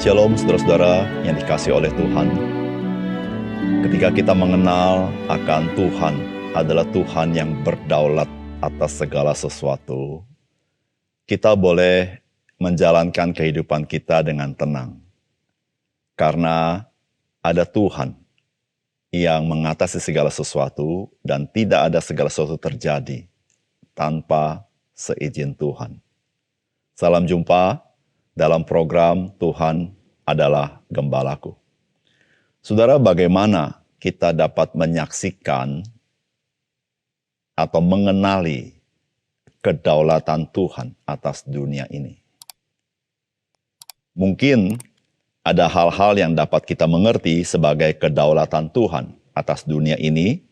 Shalom saudara-saudara yang dikasihi oleh Tuhan. Ketika kita mengenal akan Tuhan adalah Tuhan yang berdaulat atas segala sesuatu, kita boleh menjalankan kehidupan kita dengan tenang. Karena ada Tuhan yang mengatasi segala sesuatu dan tidak ada segala sesuatu terjadi tanpa seizin Tuhan. Salam jumpa dalam program Tuhan adalah Gembalaku. Saudara, bagaimana kita dapat menyaksikan atau mengenali kedaulatan Tuhan atas dunia ini? Mungkin ada hal-hal yang dapat kita mengerti sebagai kedaulatan Tuhan atas dunia ini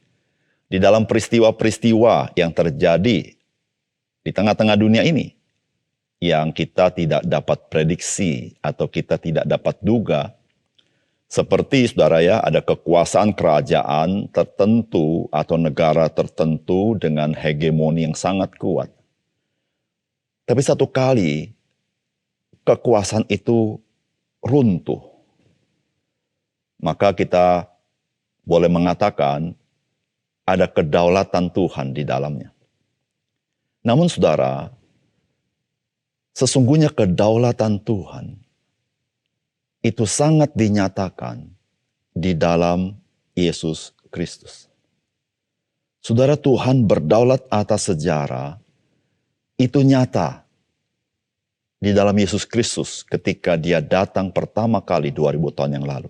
di dalam peristiwa-peristiwa yang terjadi di tengah-tengah dunia ini, yang kita tidak dapat prediksi atau kita tidak dapat duga. Seperti saudara ya, ada kekuasaan kerajaan tertentu atau negara tertentu dengan hegemoni yang sangat kuat. Tapi satu kali kekuasaan itu runtuh, maka kita boleh mengatakan ada kedaulatan Tuhan di dalamnya. Namun saudara, sesungguhnya kedaulatan Tuhan itu sangat dinyatakan di dalam Yesus Kristus. Saudara, Tuhan berdaulat atas sejarah itu nyata di dalam Yesus Kristus ketika Dia datang pertama kali 2000 tahun yang lalu.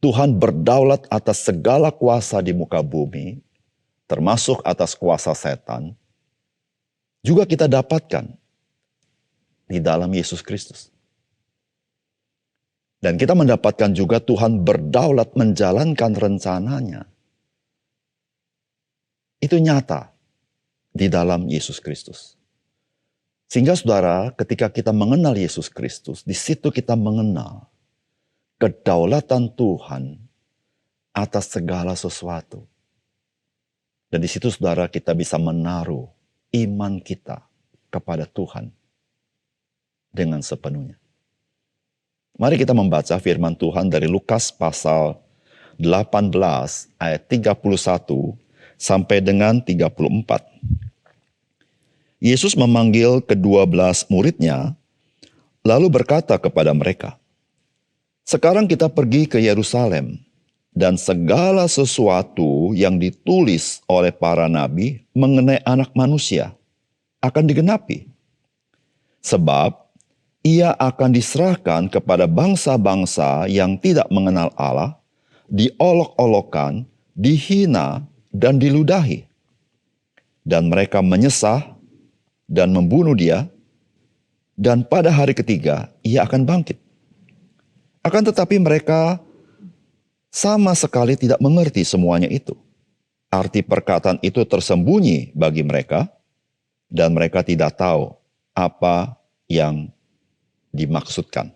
Tuhan berdaulat atas segala kuasa di muka bumi, termasuk atas kuasa setan, juga kita dapatkan di dalam Yesus Kristus. Dan kita mendapatkan juga Tuhan berdaulat menjalankan rencananya. Itu nyata di dalam Yesus Kristus. Sehingga saudara, ketika kita mengenal Yesus Kristus, di situ kita mengenal kedaulatan Tuhan atas segala sesuatu. Dan di situ saudara, kita bisa menaruh iman kita kepada Tuhan dengan sepenuhnya. Mari kita membaca firman Tuhan dari Lukas pasal 18 ayat 31 sampai dengan 34. Yesus memanggil ke-12 muridnya, lalu berkata kepada mereka, "Sekarang kita pergi ke Yerusalem, dan segala sesuatu yang ditulis oleh para nabi mengenai Anak Manusia akan digenapi. Sebab Ia akan diserahkan kepada bangsa-bangsa yang tidak mengenal Allah, diolok-olokkan, dihina, dan diludahi. Dan mereka menyesah dan membunuh Dia, dan pada hari ketiga Ia akan bangkit. Akan tetapi mereka sama sekali tidak mengerti semuanya itu. Arti perkataan itu tersembunyi bagi mereka, dan mereka tidak tahu apa yang dimaksudkan."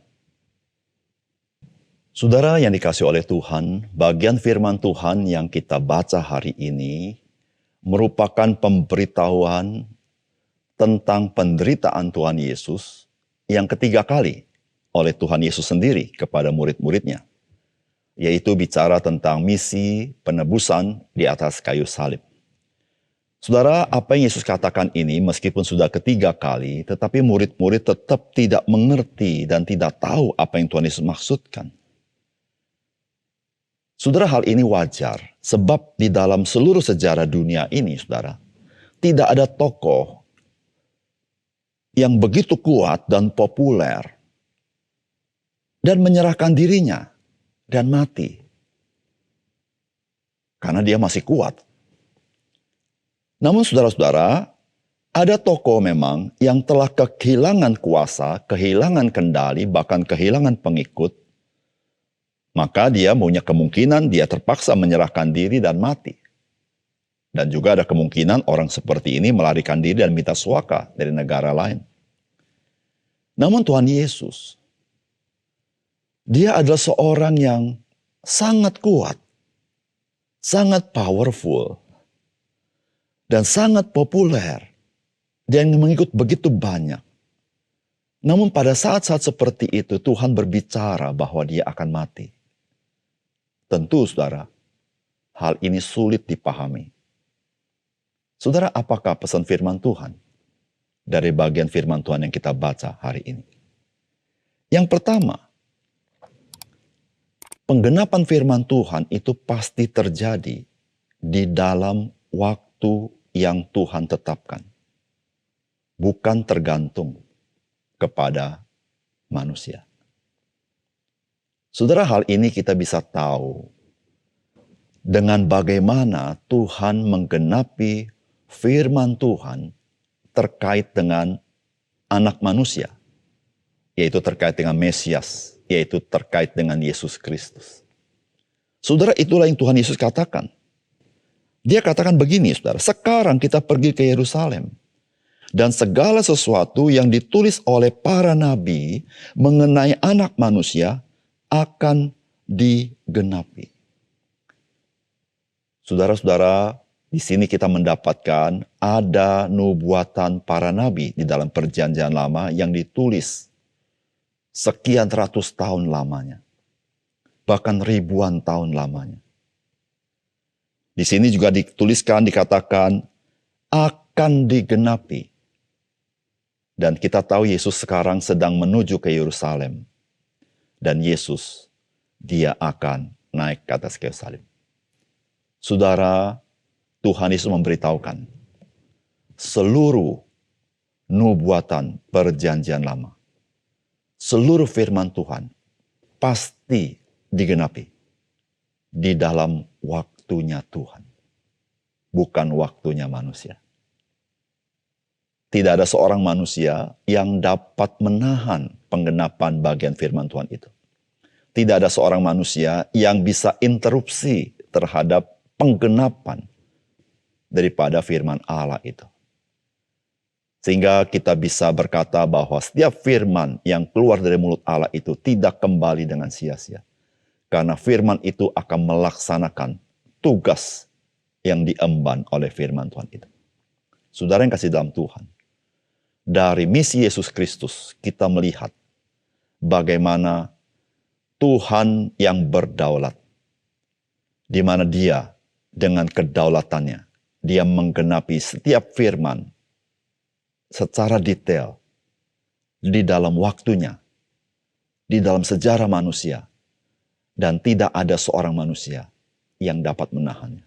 Saudara yang dikasihi oleh Tuhan, bagian firman Tuhan yang kita baca hari ini merupakan pemberitahuan tentang penderitaan Tuhan Yesus yang ketiga kali oleh Tuhan Yesus sendiri kepada murid-muridnya, yaitu bicara tentang misi penebusan di atas kayu salib. Saudara, apa yang Yesus katakan ini meskipun sudah ketiga kali, tetapi murid-murid tetap tidak mengerti dan tidak tahu apa yang Tuhan Yesus maksudkan. Saudara, hal ini wajar, sebab di dalam seluruh sejarah dunia ini, saudara, tidak ada tokoh yang begitu kuat dan populer dan menyerahkan dirinya dan mati. Karena dia masih kuat. Namun saudara-saudara, ada tokoh memang yang telah kehilangan kuasa, kehilangan kendali, bahkan kehilangan pengikut. Maka dia punya kemungkinan dia terpaksa menyerahkan diri dan mati. Dan juga ada kemungkinan orang seperti ini melarikan diri dan minta suaka dari negara lain. Namun Tuhan Yesus, Dia adalah seorang yang sangat kuat, sangat powerful, dan sangat populer, dan mengikut begitu banyak. Namun pada saat-saat seperti itu Tuhan berbicara bahwa dia akan mati. Tentu saudara, hal ini sulit dipahami. Saudara, apakah pesan firman Tuhan dari bagian firman Tuhan yang kita baca hari ini? Yang pertama, penggenapan firman Tuhan itu pasti terjadi di dalam waktu yang Tuhan tetapkan. Bukan tergantung kepada manusia. Saudara, hal ini kita bisa tahu dengan bagaimana Tuhan menggenapi firman Tuhan terkait dengan anak manusia, yaitu terkait dengan Mesias, yaitu terkait dengan Yesus Kristus. Saudara, itulah yang Tuhan Yesus katakan. Dia katakan begini, saudara, sekarang kita pergi ke Yerusalem. Dan segala sesuatu yang ditulis oleh para nabi mengenai anak manusia akan digenapi. Saudara-saudara, di sini kita mendapatkan ada nubuatan para nabi di dalam perjanjian lama yang ditulis sekian ratus tahun lamanya. Bahkan ribuan tahun lamanya. Di sini juga dituliskan, dikatakan akan digenapi. Dan kita tahu Yesus sekarang sedang menuju ke Yerusalem. Dan Yesus, dia akan naik ke atas Yerusalem. Saudara, Tuhan Yesus memberitahukan seluruh nubuatan perjanjian lama. Seluruh firman Tuhan pasti digenapi di dalam waktunya Tuhan. Bukan waktunya manusia. Tidak ada seorang manusia yang dapat menahan penggenapan bagian firman Tuhan itu. Tidak ada seorang manusia yang bisa interupsi terhadap penggenapan daripada firman Allah itu. Sehingga kita bisa berkata bahwa setiap firman yang keluar dari mulut Allah itu tidak kembali dengan sia-sia. Karena firman itu akan melaksanakan tugas yang diemban oleh firman Tuhan itu. Saudara yang kasih dalam Tuhan, dari misi Yesus Kristus kita melihat bagaimana Tuhan yang berdaulat, di mana Dia dengan kedaulatannya, Dia menggenapi setiap firman secara detail di dalam waktunya, di dalam sejarah manusia, dan tidak ada seorang manusia yang dapat menahannya.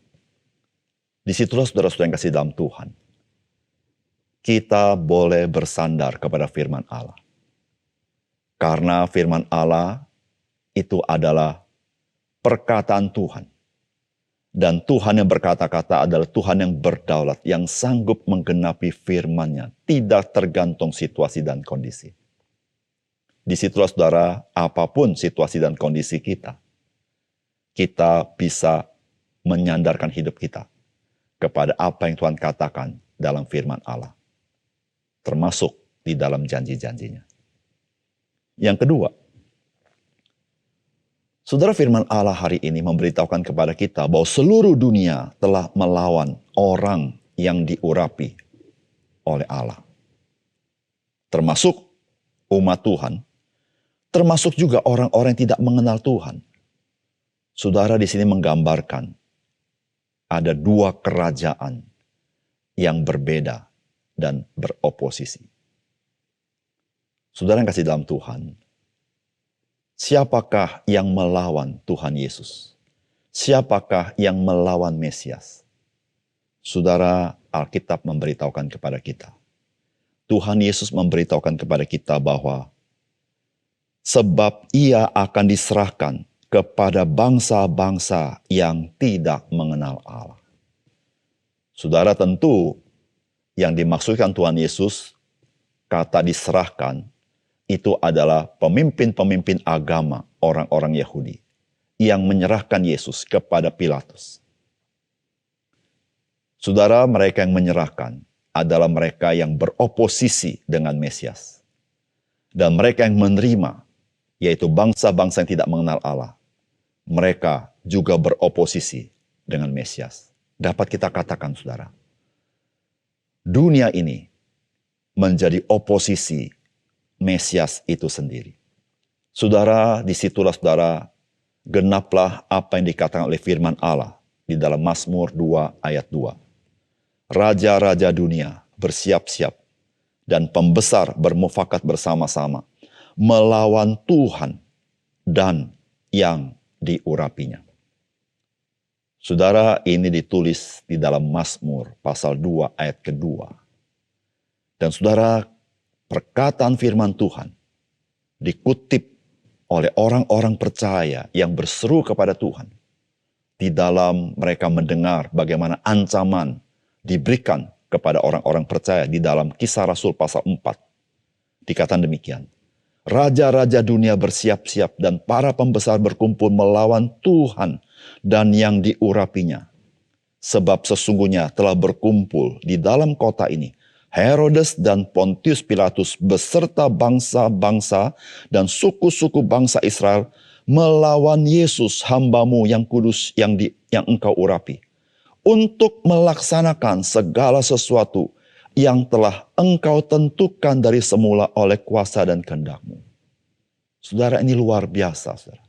Disitulah saudara-saudara yang kasih dalam Tuhan, kita boleh bersandar kepada firman Allah. Karena firman Allah itu adalah perkataan Tuhan. Dan Tuhan yang berkata-kata adalah Tuhan yang berdaulat, yang sanggup menggenapi firman-Nya, tidak tergantung situasi dan kondisi. Disitulah saudara, apapun situasi dan kondisi kita bisa menyandarkan hidup kita kepada apa yang Tuhan katakan dalam firman Allah. Termasuk di dalam janji-janjinya. Yang kedua, saudara, firman Allah hari ini memberitahukan kepada kita bahwa seluruh dunia telah melawan orang yang diurapi oleh Allah. Termasuk umat Tuhan, termasuk juga orang-orang yang tidak mengenal Tuhan. Saudara, di sini menggambarkan ada dua kerajaan yang berbeda dan beroposisi. Saudara yang kasih dalam Tuhan, siapakah yang melawan Tuhan Yesus? Siapakah yang melawan Mesias? Saudara, Alkitab memberitahukan kepada kita. Tuhan Yesus memberitahukan kepada kita bahwa sebab Ia akan diserahkan kepada bangsa-bangsa yang tidak mengenal Allah. Saudara, tentu yang dimaksudkan Tuhan Yesus, kata diserahkan, itu adalah pemimpin-pemimpin agama orang-orang Yahudi yang menyerahkan Yesus kepada Pilatus. Saudara, mereka yang menyerahkan adalah mereka yang beroposisi dengan Mesias. Dan mereka yang menerima, yaitu bangsa-bangsa yang tidak mengenal Allah, mereka juga beroposisi dengan Mesias. Dapat kita katakan, saudara, dunia ini menjadi oposisi Mesias itu sendiri. Saudara, disitulah saudara genaplah apa yang dikatakan oleh firman Allah di dalam Mazmur 2 ayat 2. Raja-raja dunia bersiap-siap dan pembesar bermufakat bersama-sama melawan Tuhan dan yang diurapinya. Saudara, ini ditulis di dalam Mazmur pasal 2 ayat kedua. Dan saudara, perkataan firman Tuhan dikutip oleh orang-orang percaya yang berseru kepada Tuhan. Di dalam mereka mendengar bagaimana ancaman diberikan kepada orang-orang percaya di dalam Kisah Rasul pasal 4. Dikatakan demikian. Raja-raja dunia bersiap-siap dan para pembesar berkumpul melawan Tuhan dan yang diurapinya. Sebab sesungguhnya telah berkumpul di dalam kota ini Herodes dan Pontius Pilatus beserta bangsa-bangsa dan suku-suku bangsa Israel melawan Yesus hamba-Mu yang kudus yang engkau urapi, untuk melaksanakan segala sesuatu yang telah engkau tentukan dari semula oleh kuasa dan kehendak-Mu. Saudara, ini luar biasa, saudara.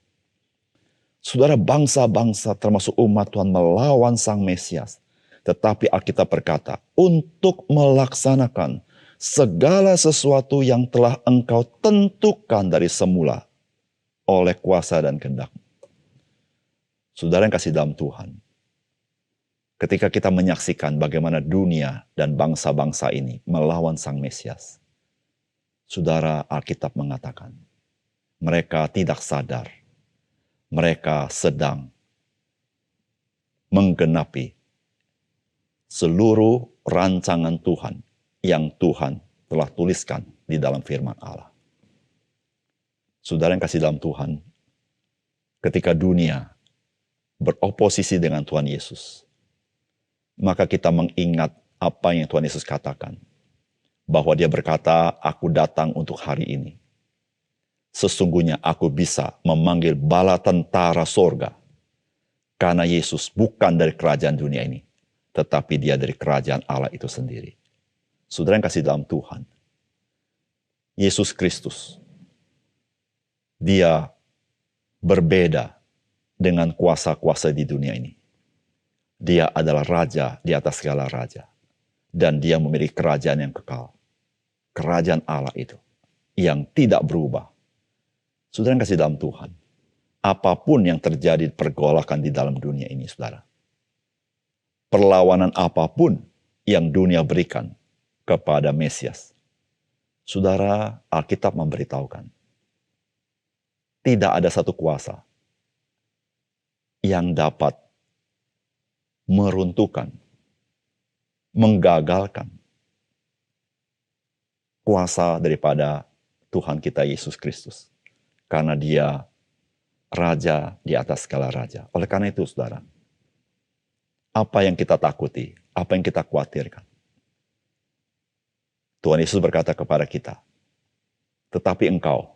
Saudara, bangsa-bangsa termasuk umat Tuhan melawan Sang Mesias. Tetapi Alkitab berkata, untuk melaksanakan segala sesuatu yang telah engkau tentukan dari semula oleh kuasa dan kehendak. Saudara yang kasih dalam Tuhan, ketika kita menyaksikan bagaimana dunia dan bangsa-bangsa ini melawan Sang Mesias, saudara, Alkitab mengatakan, mereka tidak sadar, mereka sedang menggenapi seluruh rancangan Tuhan yang Tuhan telah tuliskan di dalam firman Allah. Saudara yang kasih dalam Tuhan, ketika dunia beroposisi dengan Tuhan Yesus, maka kita mengingat apa yang Tuhan Yesus katakan. Bahwa dia berkata, aku datang untuk hari ini. Sesungguhnya aku bisa memanggil bala tentara sorga. Karena Yesus bukan dari kerajaan dunia ini, tetapi dia dari kerajaan Allah itu sendiri. Saudara yang kasih dalam Tuhan, Yesus Kristus, dia berbeda dengan kuasa-kuasa di dunia ini. Dia adalah raja di atas segala raja. Dan dia memiliki kerajaan yang kekal. Kerajaan Allah itu, yang tidak berubah. Saudara yang kasih dalam Tuhan, apapun yang terjadi pergolakan di dalam dunia ini, saudara, perlawanan apapun yang dunia berikan kepada Mesias, saudara, Alkitab memberitahukan, tidak ada satu kuasa yang dapat meruntuhkan, menggagalkan kuasa daripada Tuhan kita Yesus Kristus. Karena dia raja di atas segala raja. Oleh karena itu, saudara, apa yang kita takuti, apa yang kita khawatirkan, Tuhan Yesus berkata kepada kita, tetapi engkau,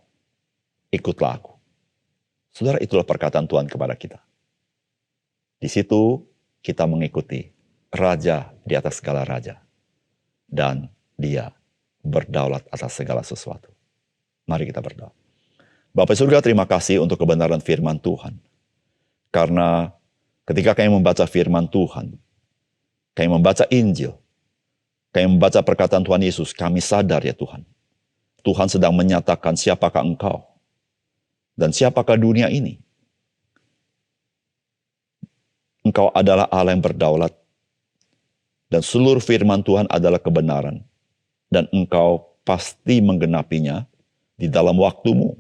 ikutlah aku. Saudara, itulah perkataan Tuhan kepada kita. Di situ kita mengikuti raja di atas segala raja. Dan dia berdaulat atas segala sesuatu. Mari kita berdoa. Bapa surga, terima kasih untuk kebenaran firman Tuhan. Karena ketika kami membaca firman Tuhan, kami membaca Injil, kami membaca perkataan Tuhan Yesus, kami sadar ya Tuhan. Tuhan sedang menyatakan siapakah engkau dan siapakah dunia ini. Engkau adalah Allah yang berdaulat dan seluruh firman Tuhan adalah kebenaran. Dan engkau pasti menggenapinya di dalam waktumu.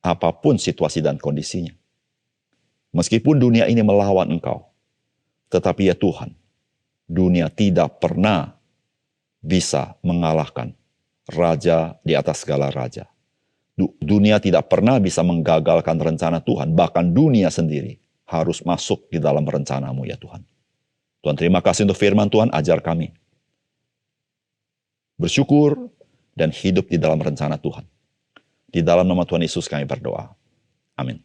Apapun situasi dan kondisinya. Meskipun dunia ini melawan engkau. Tetapi ya Tuhan, dunia tidak pernah bisa mengalahkan raja di atas segala raja. Dunia tidak pernah bisa menggagalkan rencana Tuhan. Bahkan dunia sendiri harus masuk di dalam rencanamu ya Tuhan. Tuhan, terima kasih untuk firman Tuhan, ajar kami bersyukur dan hidup di dalam rencana Tuhan. Di dalam nama Tuhan Yesus kami berdoa. Amin.